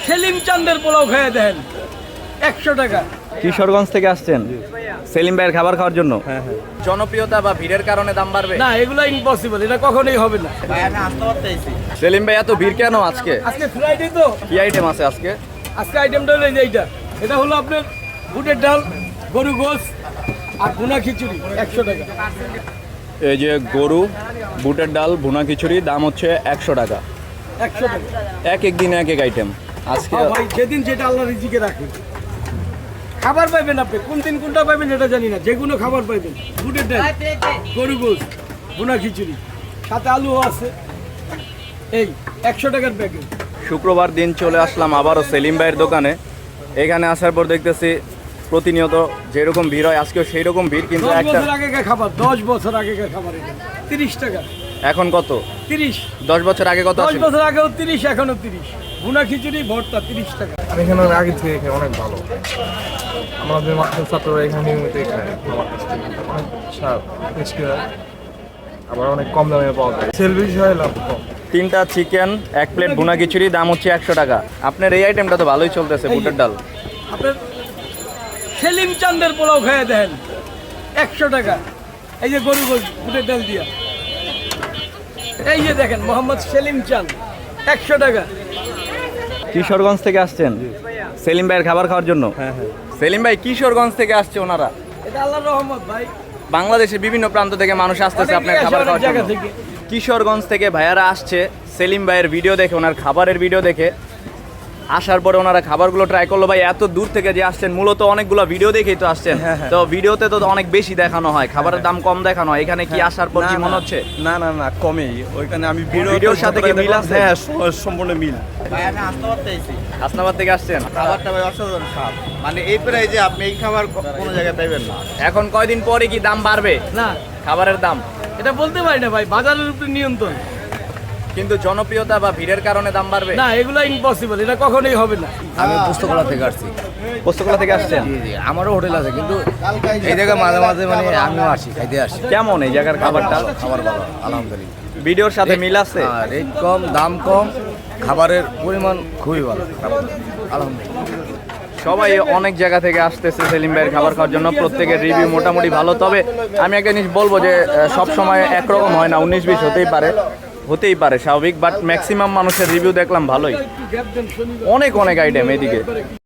সেলিম চান্দের পোলাও খেয়ে দেন 100 টাকা। কিশোরগঞ্জ থেকে আসছেন সেলিম ভাইয়ের খাবার খাওয়ার জন্য। জনপ্রিয়তা বা ভিড়ের কারণে দাম বাড়বে? না, এগুলো ইম্পসিবল, এটা কখনোই হবে না। সেলিম ভাই এত ভিড় কেন আজকে? আজকে ফ্রাইডে তো। কি আইটেম আছে আজকে? আজকে আইটেমটা হলো এই যে এটা হলো আপনার বুটের ডাল, গরু গোস আর ভুনা খিচুড়ি 100 টাকা। এই যে গরু, বুটের ডাল, ভুনা খিচুড়ি, দাম হচ্ছে 100 টাকা। 100 টাকা। এক এক দিন এক এক আইটেম। আজকে ভাই যেদিন যেটা আল্লাহ রিজিকে রাখে খাবার পাইবেন, আপনি কোন দিন কোনটা পাইবেন এটা জানি না, যেগুলো খাবার পাইবেন। বুটের ডাল, গরু গোস, ভুনা খিচুড়ি, সাথে আলুও আছে। এই 100 টাকার প্যাকেট। শুক্রবার দিন চলে আসলাম আবারও সেলিম ভাইয়ের দোকানে। এখানে আসার পর দেখতেছি প্রতিনিয়ত যেরকম ভিড় হয় আজকেও সেই রকম ভিড়, কিন্তু 10 একটা বছর আগেকার খাবার, 10 বছর আগেকার খাবার, এটা 30 টাকা। এখন কত? 30। 10 বছর আগে কত 10 ছিল? বছর আগেও 30, এখনো 30। ভুনা খিচুড়ি ভর্তা 30 টাকা। আমি এখানে আগে থেকে খাই, অনেক ভালো। আমাদের মাস্টার ছাত্ররা এখানে নিয়মিতই খায় আমার কাছ থেকে। অনেক স্বাদ, টেস্টি হয়, আবার অনেক কম দামে পাওয়া যায়। সেল বেশি হয়, লাভ কম। 3টা চিকেন, 1 প্লেট ভুনা খিচুড়ি, দাম হচ্ছে 100 টাকা। আপনার এই আইটেমটা তো ভালোই চলতেছে, বুটের ডাল। আপনার সেলিম চান্দের পোলাও খেয়ে দেন 100 টাকা। এই যে গরু গোস বুটের ডাল দিয়া, এই যে দেখেন মোহাম্মদ সেলিম চান 100 টাকা। কিশোরগঞ্জ থেকে আসছেন সেলিম ভাইয়ের খাবার খাওয়ার জন্য। সেলিম ভাই কিশোরগঞ্জ থেকে আসছে ওনারা। এটা আল্লাহর রহমত ভাই। বাংলাদেশের বিভিন্ন প্রান্ত থেকে মানুষ আসতেছে আপনার অনেকেই আসে খাবার অনেক খাওয়ার জায়গা জন্য। থেকে। কিশোরগঞ্জ থেকে ভাইয়ারা আসছে সেলিম ভাইয়ের ভিডিও দেখে, ওনার খাবারের ভিডিও দেখে। আসার পরে ওনারা খাবারগুলো ট্রাই করলো। ভাই এত দূর থেকে যে আসছেন, মূলত অনেকগুলো ভিডিও দেখেই তো আসছেন। তো ভিডিওতে তো অনেক বেশি দেখানো হয়, খাবারের দাম কম দেখানো হয়। এখানে কি আসার পর কি মনে হচ্ছে? না না না, কমেই। ওইখানে আমি ভিডিওর সাথে কি মিল আছে? হ্যাঁ, সম্পূর্ণ মিল। হাসনাবাদ থেকে আসছেন। খাবারটা ভাই অসাধারণ স্বাদ, মানে এই প্রাইজে আপনি এই খাবার কোনো জায়গায় পাইবেন না। এখন কয়দিন পরে কি দাম বাড়বে না, খাবারের দাম? এটা বলতে পারি না ভাই, বাজারের উপরে নিয়ন্ত্রণ। কিন্তু জনপ্রিয়তা বা ভিড়ের কারণে দাম বাড়বে? না, এগুলো ইম্পসিবল, এটা কখনোই হবে না। আমি পুস্তকলা থেকে আসছি। পোস্তকলা থেকে আসছেন? জি জি, আমারও হোটেল আছে, কিন্তু এই জায়গায় মাঝে মাঝে মানে আমিও আসি, খাইতে আসি। কেমন এই জায়গার খাবারটা? খাবার ভালো, আলহামদুলিল্লাহ। ভিডিওর সাথে মিল আছে? রেট কম, দাম কম, খাবারের পরিমাণ খুবই ভালো, আলহামদুলিল্লাহ। সবাই অনেক জায়গা থেকে আসতেছে সেলিম ভাইয়ের খাবার খাওয়ার জন্য। প্রত্যেকের রিভিউ মোটামুটি ভালো। তবে আমি একটা জিনিস বলবো যে সব সময় একরকম হয় না, 19-20 হতেই পারে স্বাভাবিক, বাট ম্যাক্সিমাম মানুষের রিভিউ দেখলাম ভালোই। অনেক আইটেম এদিকে।